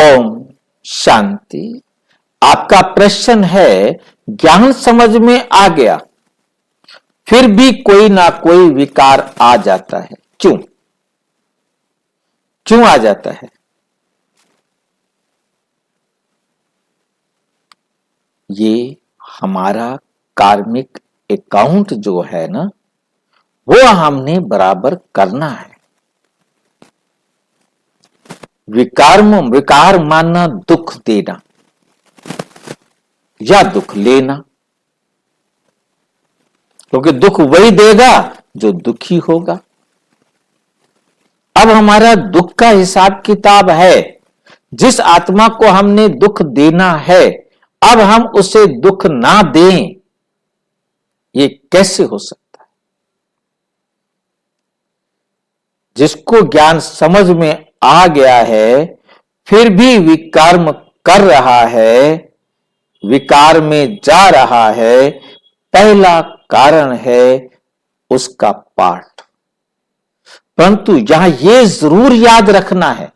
ओम शांति। आपका प्रश्न है, ज्ञान समझ में आ गया फिर भी कोई ना कोई विकार आ जाता है, क्यों क्यों आ जाता है? ये हमारा कार्मिक अकाउंट जो है ना, वो हमने बराबर करना है। विकार मानना दुख देना या दुख लेना, क्योंकि दुख वही देगा जो दुखी होगा। अब हमारा दुख का हिसाब किताब है। जिस आत्मा को हमने दुख देना है, अब हम उसे दुख ना दें, ये कैसे हो सकता है? जिसको ज्ञान समझ में आ गया है फिर भी विकर्म कर रहा है, विकार में जा रहा है, पहला कारण है उसका पाठ। परंतु यहां यह जरूर याद रखना है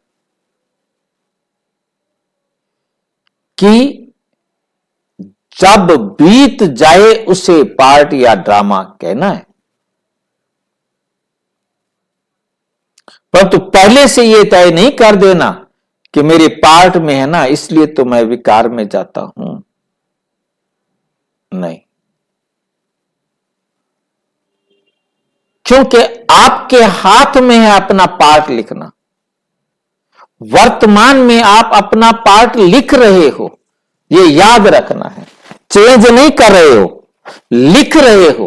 कि जब बीत जाए उसे पार्ट या ड्रामा कहना है, परंतु पहले से यह तय नहीं कर देना कि मेरे पार्ट में है ना, इसलिए तो मैं विकार में जाता हूं। नहीं, क्योंकि आपके हाथ में है अपना पार्ट लिखना। वर्तमान में आप अपना पार्ट लिख रहे हो, यह याद रखना है। चेंज नहीं कर रहे हो, लिख रहे हो।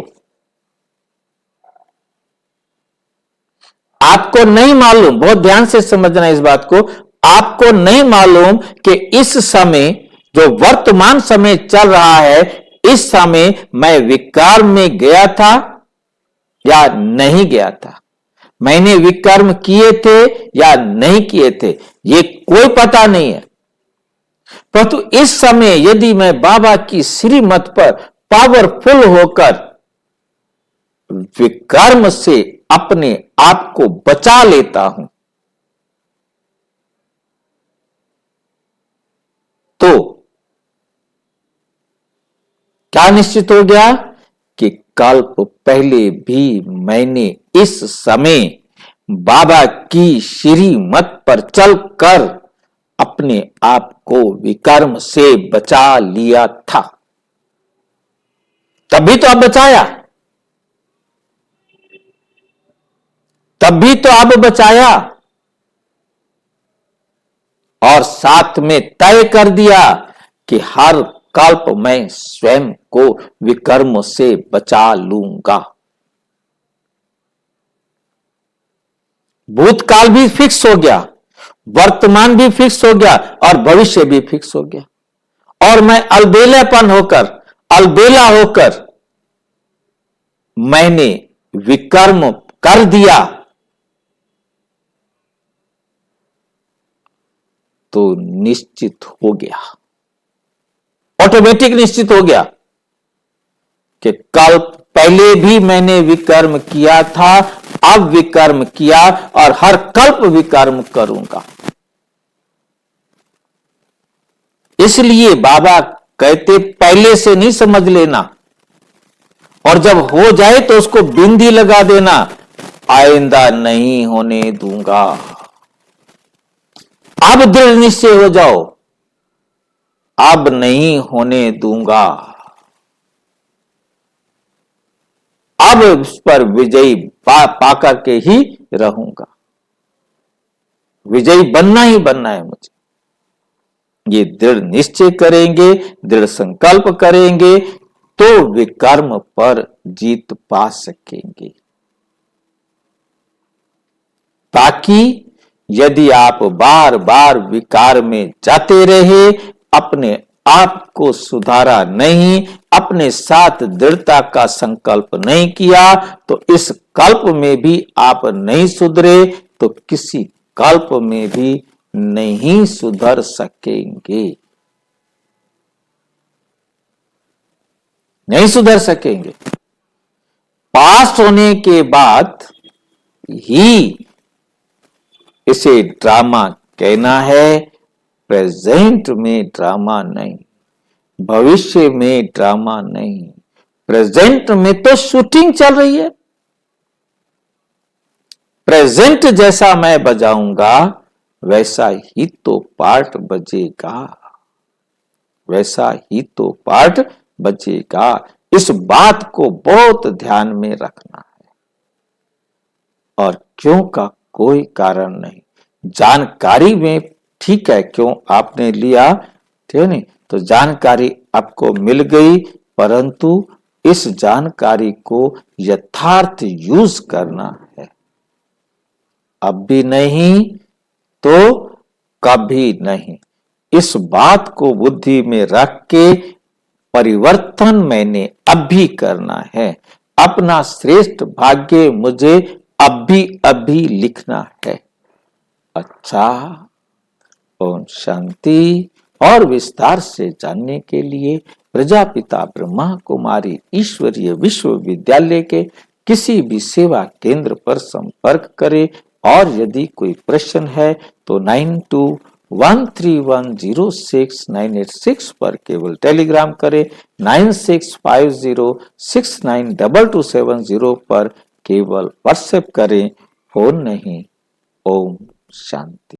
आपको नहीं मालूम, बहुत ध्यान से समझना इस बात को, आपको नहीं मालूम कि इस समय जो वर्तमान समय चल रहा है, इस समय मैं विकार में गया था या नहीं गया था, मैंने विकर्म किए थे या नहीं किए थे, ये कोई पता नहीं है। परंतु इस समय यदि मैं बाबा की श्रीमत पर पावरफुल होकर विकर्म से अपने आप को बचा लेता हूं, तो क्या निश्चित हो गया कि कल्प पहले भी मैंने इस समय बाबा की श्रीमत पर चलकर अपने आप को विकर्म से बचा लिया था। तभी तो अब बचाया, तब भी तो अब बचाया, और साथ में तय कर दिया कि हर कल्प मैं स्वयं को विकर्म से बचा लूंगा। भूतकाल भी फिक्स हो गया, वर्तमान भी फिक्स हो गया और भविष्य भी फिक्स हो गया। और मैं अलबेला होकर मैंने विकर्म कर दिया, तो निश्चित हो गया, ऑटोमेटिक निश्चित हो गया कि कल पहले भी मैंने विकर्म किया था, अब विकर्म किया और हर कल्प विकर्म करूंगा। इसलिए बाबा कहते पहले से नहीं समझ लेना, और जब हो जाए तो उसको बिंदी लगा देना, आइंदा नहीं होने दूंगा। अब दृढ़ निश्चय हो जाओ, अब नहीं होने दूंगा, अब उस पर विजयी पाकर के ही रहूंगा। विजयी बनना ही बनना है मुझे। ये दृढ़ निश्चय करेंगे, दृढ़ संकल्प करेंगे तो विकर्म पर जीत पा सकेंगे। ताकि यदि आप बार बार विकार में जाते रहे, अपने आप को सुधारा नहीं, अपने साथ दृढ़ता का संकल्प नहीं किया, तो इस कल्प में भी आप नहीं सुधरे तो किसी कल्प में भी नहीं सुधर सकेंगे, नहीं सुधर सकेंगे। पास होने के बाद ही इसे ड्रामा कहना है, प्रेजेंट में ड्रामा नहीं, भविष्य में ड्रामा नहीं, प्रेजेंट में तो शूटिंग चल रही है। प्रेजेंट जैसा मैं बजाऊंगा वैसा ही तो पार्ट बजेगा, वैसा ही तो पार्ट बजेगा। इस बात को बहुत ध्यान में रखना है, और क्यों का कोई कारण नहीं। जानकारी में ठीक है, क्यों आपने लिया, ठीक है नहीं, तो जानकारी आपको मिल गई, परंतु इस जानकारी को यथार्थ यूज करना है। अब भी नहीं तो कभी नहीं। इस बात को बुद्धि में रख के परिवर्तन मैंने अभी करना है। अपना श्रेष्ठ भाग्य मुझे अभी अभी लिखना है। अच्छा, ओम शांति। और विस्तार से जानने के लिए प्रजापिता ब्रह्मा कुमारी ईश्वरीय विश्वविद्यालय के किसी भी सेवा केंद्र पर संपर्क करें। और यदि कोई प्रश्न है तो 9213106986 पर केवल टेलीग्राम करें। 9650692270 पर केवल व्हाट्सएप करें, फोन नहीं। ओम शांति।